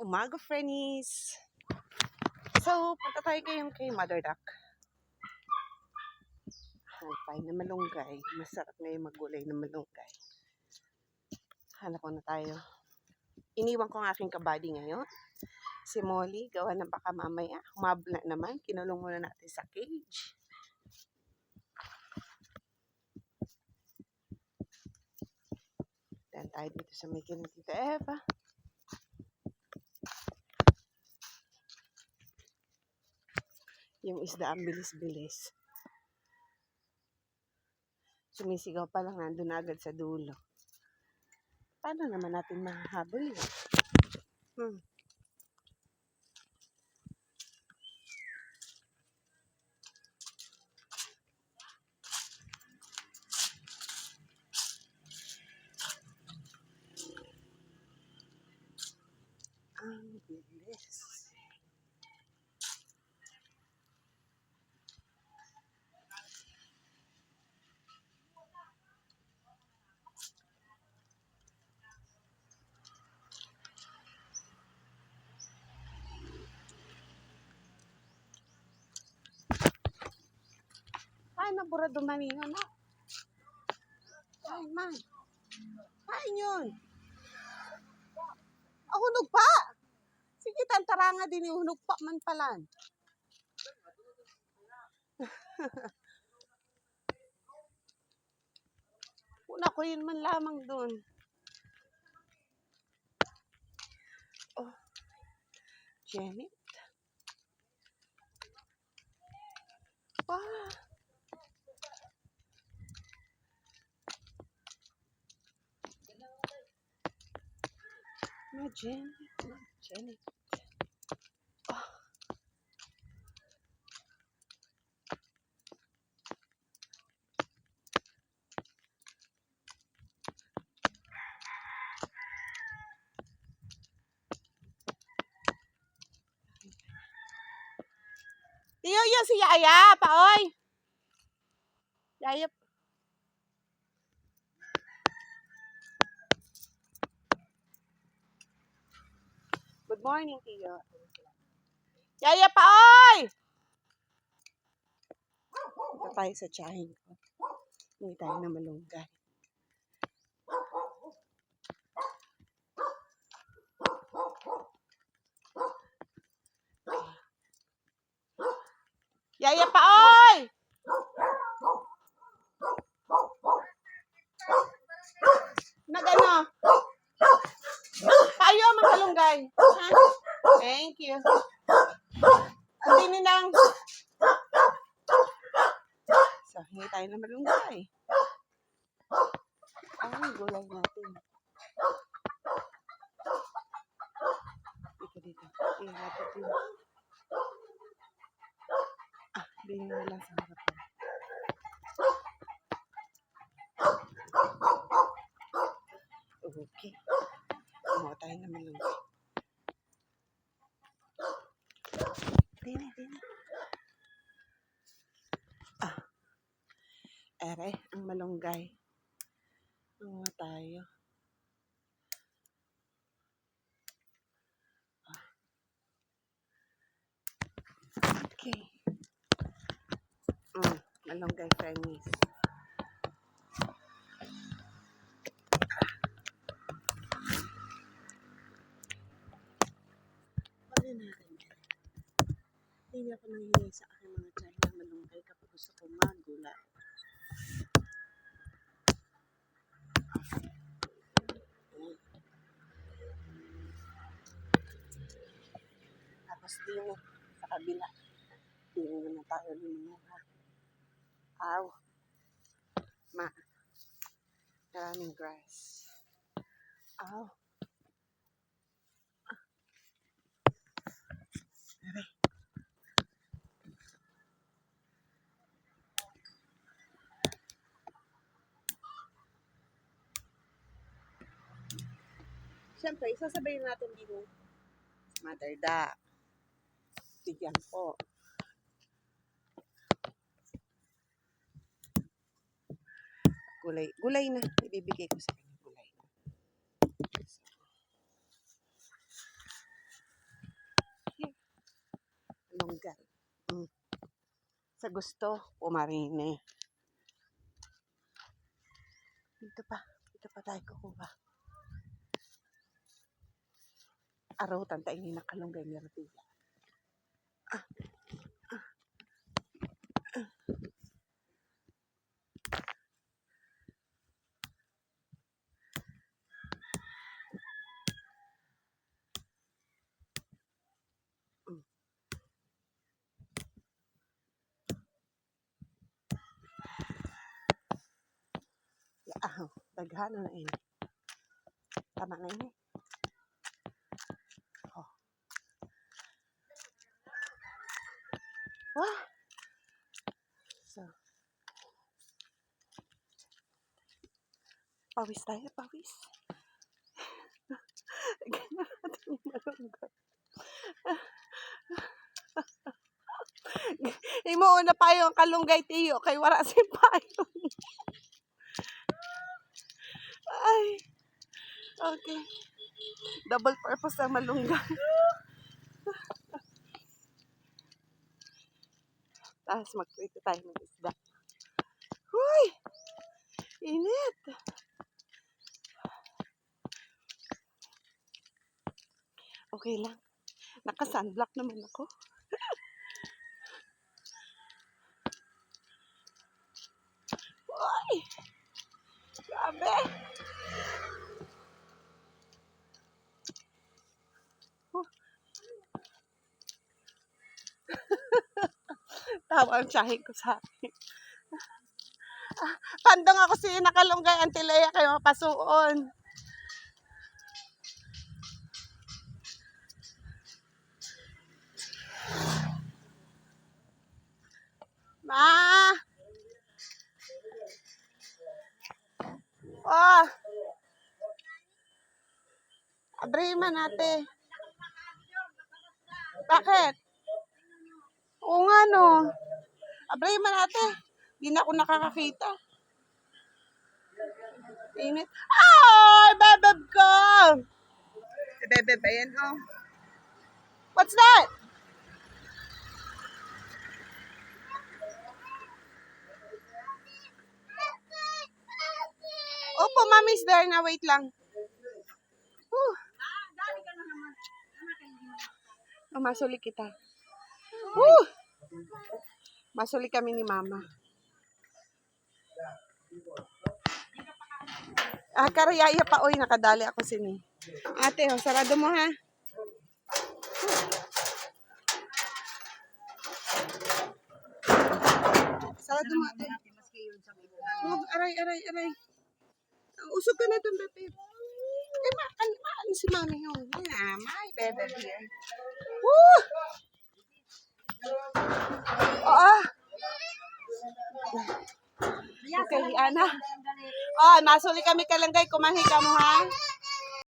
Umaga, friends! So, punta tayo ngayon kay Mother Duck. Halpay na malunggay. Masarap ngayon maggulay na malunggay. Hanap ko na tayo. Iniwan ko ang aking kabady ngayon. Si Molly, gawa na baka mamaya. Humabol na naman. Kinulong muna natin sa cage. Dan tayo dito sa may kinatita Eva. Yung isda ang bilis-bilis. Sumisigaw pa lang, nandun agad sa dulo. Paano naman natin mahahabol yun? Ang bilis. Ay, nabura dumaningo na. Ay, man. Kain yun. Hunog pa. Sige, tantaranga din yung hunog pa man palan. Una ko yun man lamang dun. Oh, Jenny. Wow. Jenny. Oh. Tiyo yun si Yaya, paoy. Yaya. Good morning, Tiyo. Yaya, paoy. Ito tayo sa tiyahin ko. Hindi tayo na malunggay. Yaya, paoy! Nagano? Payo, mga malunggay. Ha? Thank you. Hindi nilang. So, hindi tayo na malunggay. Ay, gulay natin. Dito. Ihatid yun. Binin mo lang sa harapan. Okay. Kumuha tayo na malunggay. Dini. Ere, ang malunggay. Kumuha tayo. Okay. Malunggay Chinese. Pwede natin. Hindi ako nangyayari sa aking mga tiyahin ng malunggay kapag gusto ko magula. Tapos din sa kabila. Hindi na tayo lumuha. Aw. Maraming grass. Aw. Aray. Siyempre, isasabayin natin din Mother Duck. Bigyan po. Gulay na. Ibibigay ko sa kanya gulay na. dagat. Mm. Sa gusto, pumarine. Dito pa tayo kukuha. Araw, tantay ni nakalunggay ni Ratilla. Daghana na ini. Tama na ini. Oh. Wah! So, pawis tayo, pawis. Ganyan natin yung malunggay. Imuuna pa yung kalunggay tiyo kay wala si payong. Ay. Okay. Double purpose ang malunggay. Tapos magprito tayo ng isda. Huy! Init! Okay lang. Naka-sunblock naman ako. Uy! Grabe! Tawa ang tsahin ko sa akin. Pandong ako si nakalunggay Antilea kayo mapasuon. Ma! Oh! Abrima natin. Bakit? Oo nga no. Abrima natin. Di na ako nakakakita. Init. Ay! Bebeb ko! Si Bebeb, ayan oh. What's that? Opo, mommy's there na. Wait lang. Oh, masuli kita. Masuli kami ni mama. Karayaya pa. Oy, nakadali ako sini. Ate, oh, sarado mo ha. Sarado mo ate. Oh, aray. Usog ka na itong bebe. Ano si mami yun? Yeah, my bebe here. Woo! Oo. Okay, Ana. Oh, masuli kami kalanggay. Kumahi ka mo ha.